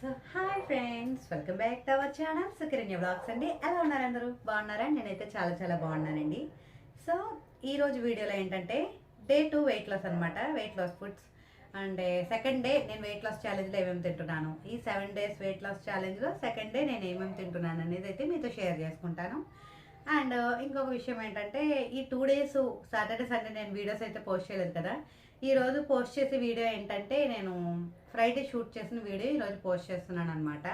So hi friends, welcome back to our channel Sukanya vlogs అండి. ఎలా ఉన్నారు అందరూ? బాగున్నారా? నేనైతే చాలా చాలా బాగున్నానండి. సో ఈరోజు వీడియోలో ఏంటంటే డే 2 వెయిట్ లాస్ అనమాట. Weight loss foods and second day నేను వెయిట్ లాస్ ఛాలెంజ్లో ఏమేమి తింటున్నాను, ఈ 7 days వెయిట్ లాస్ ఛాలెంజ్లో సెకండ్ డే నేను ఏమేమి తింటున్నాను అనేది అయితే మీతో షేర్ చేసుకుంటాను. అండ్ ఇంకొక విషయం ఏంటంటే ఈ 2 days సాటర్డే సండే నేను వీడియోస్ అయితే పోస్ట్ చేయలేదు కదా. ఈరోజు పోస్ట్ చేసే వీడియో ఏంటంటే నేను ఫ్రైడే షూట్ చేసిన వీడియో ఈరోజు పోస్ట్ చేస్తున్నాను అనమాట.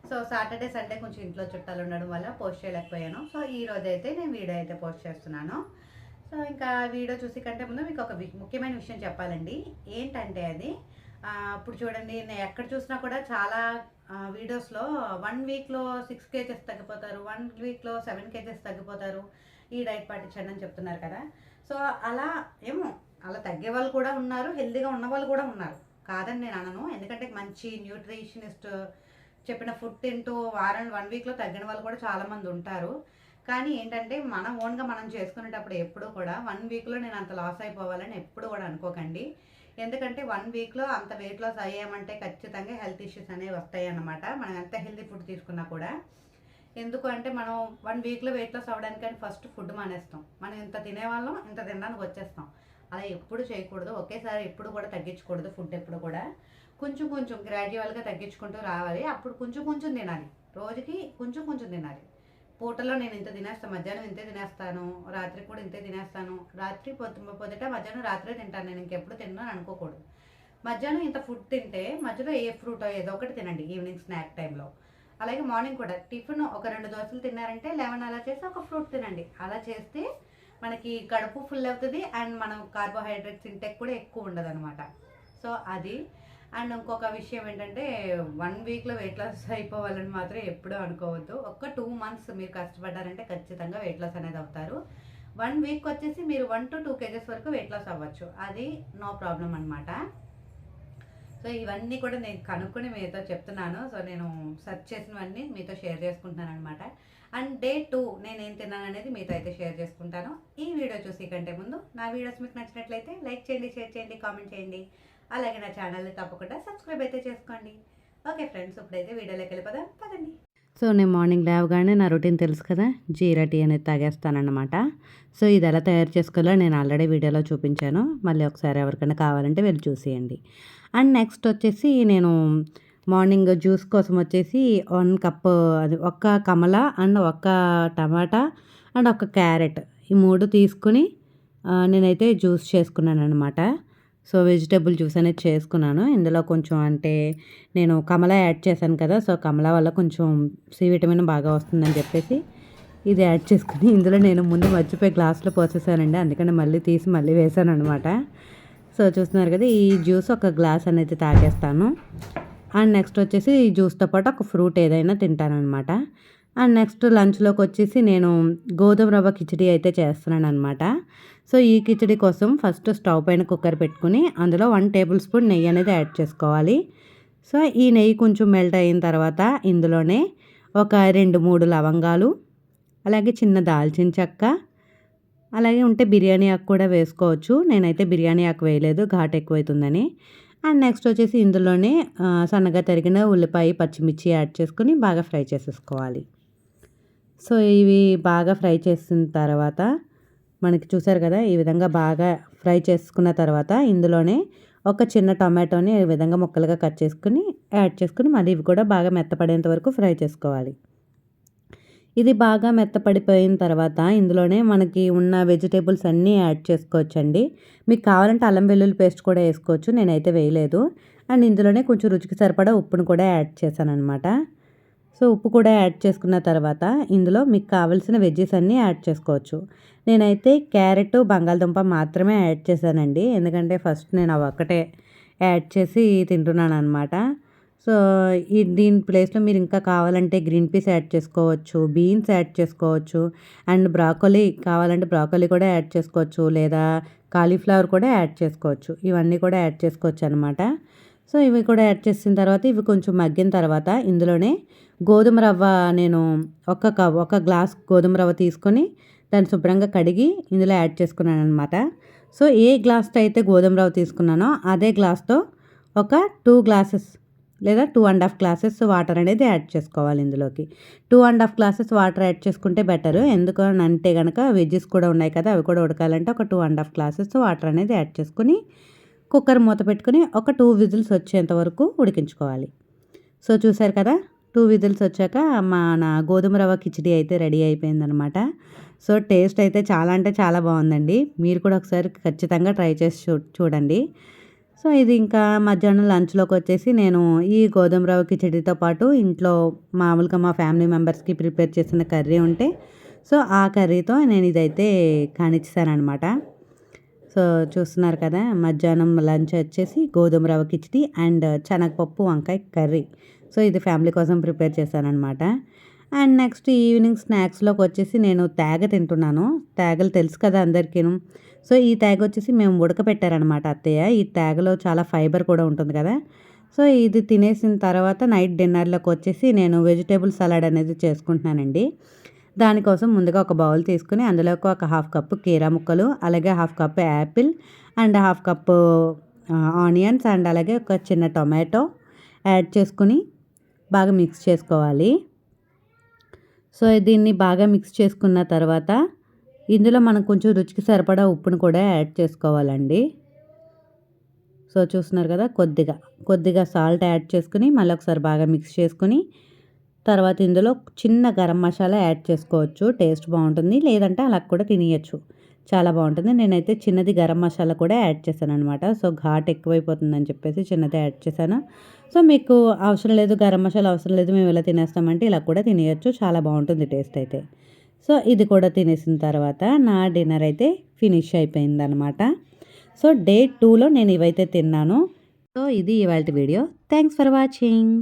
సో సాటర్డే సండే కొంచెం ఇంట్లో చుట్టాలు ఉండడం వల్ల పోస్ట్ చేయలేకపోయాను. సో ఈరోజు అయితే నేను వీడియో అయితే పోస్ట్ చేస్తున్నాను. సో ఇంకా వీడియో చూసి కంటే ముందు మీకు ఒక ముఖ్యమైన విషయం చెప్పాలండి. ఏంటంటే అది ఇప్పుడు చూడండి, నేను ఎక్కడ చూసినా కూడా చాలా వీడియోస్లో 1 weekలో 6 kgs తగ్గిపోతారు, 1 weekలో 7 kgs తగ్గిపోతారు, ఈ డైట్ పాటించండి అని చెప్తున్నారు కదా. సో అలా ఏమో అలా తగ్గే వాళ్ళు కూడా ఉన్నారు, హెల్తీగా ఉన్న వాళ్ళు కూడా ఉన్నారు, కాదని నేను అనను. ఎందుకంటే మంచి న్యూట్రిషనిస్ట్ చెప్పిన ఫుడ్ తింటూ 1 weekలో తగ్గిన వాళ్ళు కూడా చాలామంది ఉంటారు. కానీ ఏంటంటే మన ఓన్గా మనం చేసుకునేటప్పుడు ఎప్పుడు కూడా 1 weekలో నేను అంత లాస్ అయిపోవాలని ఎప్పుడు కూడా అనుకోకండి. ఎందుకంటే 1 weekలో అంత వెయిట్ లాస్ అయ్యామంటే ఖచ్చితంగా హెల్త్ ఇష్యూస్ అనేవి వస్తాయి అన్నమాట, మనం ఎంత హెల్తీ ఫుడ్ తీసుకున్నా కూడా. ఎందుకు అంటే మనం 1 weekలో వెయిట్ లాస్ అవ్వడానికని ఫస్ట్ ఫుడ్ మానేస్తాం. మనం ఇంత తినేవాళ్ళం ఇంత తినడానికి వచ్చేస్తాం. అలా ఎప్పుడు చేయకూడదు, ఒకేసారి ఎప్పుడు కూడా తగ్గించకూడదు. ఫుడ్ ఎప్పుడు కూడా కొంచెం కొంచెం గ్రాడ్యువల్గా తగ్గించుకుంటూ రావాలి. అప్పుడు కొంచెం కొంచెం తినాలి, రోజుకి కొంచెం కొంచెం తినాలి. పూటలో నేను ఇంత తినేస్తాను, మధ్యాహ్నం ఇంతే తినేస్తాను, రాత్రి కూడా ఇంతే తినేస్తాను, రాత్రి పొద్దుట మధ్యాహ్నం రాత్రే తింటాను, నేను ఇంకెప్పుడు తిన్నాను అనుకోకూడదు. మధ్యాహ్నం ఇంత ఫుడ్ తింటే మధ్యలో ఏ ఫ్రూటో ఏదో ఒకటి తినండి ఈవినింగ్ స్నాక్ టైంలో. అలాగే మార్నింగ్ కూడా టిఫిన్ ఒక 2 దోశలు తిన్నారంటే 11 అలా చేసి ఒక ఫ్రూట్ తినండి. అలా చేస్తే మనకి కడుపు ఫుల్ అవుతుంది అండ్ మనం కార్బోహైడ్రేట్స్ ఇంటెక్ కూడా ఎక్కువ ఉండదు అనమాట. సో అది. అండ్ ఇంకొక విషయం ఏంటంటే 1 weekలో వెయిట్ లాస్ అయిపోవాలని మాత్రం ఎప్పుడూ అనుకోవద్దు. ఒక్క 2 months మీరు కష్టపడ్డారంటే ఖచ్చితంగా వెయిట్ లాస్ అనేది అవుతారు. 1 week వచ్చేసి మీరు 1 to 2 kgs వరకు వెయిట్ లాస్ అవ్వచ్చు, అది నో ప్రాబ్లం అనమాట. సో ఇవన్నీ కూడా నేను కనుక్కొని మీతో చెప్తున్నాను. సో నేను సెర్చ్ చేసినవన్నీ మీతో షేర్ చేసుకుంటున్నాను అనమాట. అండ్ డే 2 నేనేం తిన్నాను అనేది మీతో అయితే షేర్ చేసుకుంటాను. ఈ వీడియో చూసి కంటే ముందు నా వీడియోస్ మీకు నచ్చినట్లయితే లైక్ చేయండి, షేర్ చేయండి, కామెంట్ చేయండి. అలాగే నా ఛానల్ని తప్పకుండా సబ్స్క్రైబ్ అయితే చేసుకోండి. ఓకే ఫ్రెండ్స్, ఇప్పుడైతే వీడియోలోకి వెళ్ళిపోదాం పదండి. సో నేను మార్నింగ్ లేవగానే నా రొటీన్ తెలుసు కదా, జీరా టీ అనేది తాగేస్తానన్నమాట. సో ఇది ఎలా తయారు చేసుకోవాలో నేను ఆల్రెడీ వీడియోలో చూపించాను, మళ్ళీ ఒకసారి ఎవరికైనా కావాలంటే వెళ్ళి చూసేయండి. అండ్ నెక్స్ట్ వచ్చేసి నేను మార్నింగ్ జ్యూస్ కోసం వచ్చేసి 1 cup అది ఒక్క కమల అండ్ ఒక్క టమాటా అండ్ ఒక క్యారెట్, ఈ 3 తీసుకుని నేనైతే జ్యూస్ చేసుకున్నాను అనమాట. సో వెజిటేబుల్ జ్యూస్ అనేది చేసుకున్నాను. ఇందులో కొంచెం అంటే నేను కమల యాడ్ చేశాను కదా, సో కమల వల్ల కొంచెం సి విటమిన్ బాగా వస్తుందని చెప్పేసి ఇది యాడ్ చేసుకుని ఇందులో నేను ముందు మర్చిపోయి గ్లాసులో పోసేసానండి, అందుకని మళ్ళీ తీసి మళ్ళీ వేసాను అనమాట. సో చూస్తున్నారు కదా, ఈ జ్యూస్ ఒక గ్లాస్ అనేది తాగేస్తాను. అండ్ నెక్స్ట్ వచ్చేసి ఈ జ్యూస్తో పాటు ఒక ఫ్రూట్ ఏదైనా తింటానమాట. అండ్ నెక్స్ట్ లంచ్లోకి వచ్చేసి నేను గోధుమ రవ్వ కిచడీ అయితే చేస్తున్నాను అనమాట. సో ఈ కిచడీ కోసం ఫస్ట్ స్టవ్ పైన కుక్కర్ పెట్టుకుని అందులో 1 tablespoon నెయ్యి అనేది యాడ్ చేసుకోవాలి. సో ఈ నెయ్యి కొంచెం మెల్ట్ అయిన తర్వాత ఇందులోనే ఒక 2-3 లవంగాలు, అలాగే చిన్న దాల్చిన చెక్క, అలాగే ఉంటే బిర్యానీ ఆకు కూడా వేసుకోవచ్చు. నేనైతే బిర్యానీ ఆకు వేయలేదు, ఘాటు ఎక్కువైతుందని. అండ్ నెక్స్ట్ వచ్చేసి ఇందులోనే సన్నగా తరిగిన ఉల్లిపాయ, పచ్చిమిర్చి యాడ్ చేసుకుని బాగా ఫ్రై చేసేసుకోవాలి. సో ఇవి బాగా ఫ్రై చేసిన తర్వాత మనకి చూసారు కదా, ఈ విధంగా బాగా ఫ్రై చేసుకున్న తర్వాత ఇందులోనే ఒక చిన్న టొమాటోని ఈ విధంగా ముక్కలుగా కట్ చేసుకుని యాడ్ చేసుకుని మళ్ళీ ఇవి కూడా బాగా మెత్తపడేంత వరకు ఫ్రై చేసుకోవాలి. ఇది బాగా మెత్తపడిపోయిన తర్వాత ఇందులోనే మనకి ఉన్న వెజిటేబుల్స్ అన్నీ యాడ్ చేసుకోవచ్చండి. మీకు కావాలంటే అల్లం వెల్లుల్లి పేస్ట్ కూడా వేసుకోవచ్చు, నేనైతే వేయలేదు. అండ్ ఇందులోనే కొంచెం రుచికి సరిపడా ఉప్పును కూడా యాడ్ చేశాను అనమాట. సో ఉప్పు కూడా యాడ్ చేసుకున్న తర్వాత ఇందులో మీకు కావాల్సిన వెజ్జెస్ అన్నీ యాడ్ చేసుకోవచ్చు. నేనైతే క్యారెట్, బంగాళదుంప మాత్రమే యాడ్ చేశానండి, ఎందుకంటే ఫస్ట్ నేను అవి ఒక్కటే యాడ్ చేసి తింటున్నాను అనమాట. సో దీని ప్లేస్లో మీరు ఇంకా కావాలంటే గ్రీన్ పీస్ యాడ్ చేసుకోవచ్చు, బీన్స్ యాడ్ చేసుకోవచ్చు, అండ్ బ్రాకోలీ కావాలంటే బ్రాకోలీ కూడా యాడ్ చేసుకోవచ్చు, లేదా కాలీఫ్లవర్ కూడా యాడ్ చేసుకోవచ్చు. ఇవన్నీ కూడా యాడ్ చేసుకోవచ్చు అనమాట. సో ఇవి కూడా యాడ్ చేసిన తర్వాత ఇవి కొంచెం మగ్గిన తర్వాత ఇందులోనే గోధుమ రవ్వ నేను ఒక గ్లాస్ గోధుమ రవ్వ తీసుకొని దాన్ని శుభ్రంగా కడిగి ఇందులో యాడ్ చేసుకున్నాను అనమాట. సో ఏ గ్లాస్తో అయితే గోధుమ రవ్వ తీసుకున్నానో అదే గ్లాస్తో ఒక 2 glasses లేదా 2½ గ్లాసెస్ వాటర్ అనేది యాడ్ చేసుకోవాలి ఇందులోకి. 2½ గ్లాసెస్ వాటర్ యాడ్ చేసుకుంటే బెటర్. ఎందుకు అని అంటే గనక వెజ్జెస్ కూడా ఉన్నాయి కదా, అవి కూడా ఉడకాలంటే ఒక 2½ గ్లాసెస్ వాటర్ అనేది యాడ్ చేసుకొని కుక్కర్ మూత పెట్టుకొని ఒక 2 విజిల్స్ వచ్చేంత వరకు ఉడికించుకోవాలి. సో చూసారు కదా, 2 విజిల్స్ వచ్చాక మన గోధుమ రవ్వ కిచిడి అయితే రెడీ అయిపోయిందనమాట. సో టేస్ట్ అయితే చాలా అంటే చాలా బాగుందండి. మీరు కూడా ఒకసారి ఖచ్చితంగా ట్రై చేసి చూడండి. సో ఇది ఇంకా మధ్యాహ్నం లంచ్లోకి వచ్చేసి నేను ఈ గోధుమ రవ్వ కిచిడితో పాటు ఇంట్లో మామూలుగా మా ఫ్యామిలీ మెంబర్స్కి ప్రిపేర్ చేసిన కర్రీ ఉంటే సో ఆ కర్రీతో నేను ఇదైతే కానిచ్చానమాట. సో చూస్తున్నారు కదా, మధ్యాహ్నం లంచ్ వచ్చేసి గోధుమ రవ్వ కిచిడి అండ్ శనగపప్పు వంకాయ కర్రీ. సో ఇది ఫ్యామిలీ కోసం ప్రిపేర్ చేశానమాట. అండ్ నెక్స్ట్ ఈవినింగ్ స్నాక్స్లోకి వచ్చేసి నేను తేగ తింటున్నాను. తేగలు తెలుసు కదా అందరికీను. సో ఈ తేగ వచ్చేసి మేము ఉడకపెట్టారనమాట అత్తయ్య. ఈ తేగలో చాలా ఫైబర్ కూడా ఉంటుంది కదా. సో ఇది తినేసిన తర్వాత నైట్ డిన్నర్లోకి వచ్చేసి నేను వెజిటేబుల్ సలాడ్ అనేది చేసుకుంటున్నానండి. దానికోసం ముందుగా ఒక బౌల్ తీసుకుని అందులోకి ఒక 1/2 కప్పు కీరా ముక్కలు, అలాగే 1/2 cup Apple and 1/2 cup onions and అలాగే ఒక చిన్న టొమాటో యాడ్ చేసుకుని బాగా మిక్స్ చేసుకోవాలి. సో దీన్ని బాగా మిక్స్ చేసుకున్న తర్వాత ఇందులో మనం కొంచెం రుచికి సరిపడా ఉప్పును కూడా యాడ్ చేసుకోవాలండి. సో చూస్తున్నారు కదా, కొద్దిగా సాల్ట్ యాడ్ చేసుకుని మళ్ళీ ఒకసారి బాగా మిక్స్ చేసుకుని తర్వాత ఇందులో చిన్న గరం మసాలా యాడ్ చేసుకోవచ్చు. టేస్ట్ బాగుంటుంది, లేదంటే అలా కూడా తినేయచ్చు, చాలా బాగుంటుంది. నేనైతే చిన్నది గరం మసాలా కూడా యాడ్ చేశాను అనమాట. సో ఘాట్ ఎక్కువైపోతుందని చెప్పేసి చిన్నది యాడ్ చేశాను. సో మీకు అవసరం లేదు, గరం మసాలా అవసరం లేదు, మేము ఇలా తినేస్తామంటే ఇలా కూడా తినేయచ్చు, చాలా బాగుంటుంది టేస్ట్ అయితే. సో ఇది కూడా తినేసిన తర్వాత నా డిన్నర్ అయితే ఫినిష్ అయిపోయిందనమాట. సో డే 2లో నేను ఇవైతే తిన్నాను. సో ఇది ఇవాల్టి వీడియో. Thanks for watching.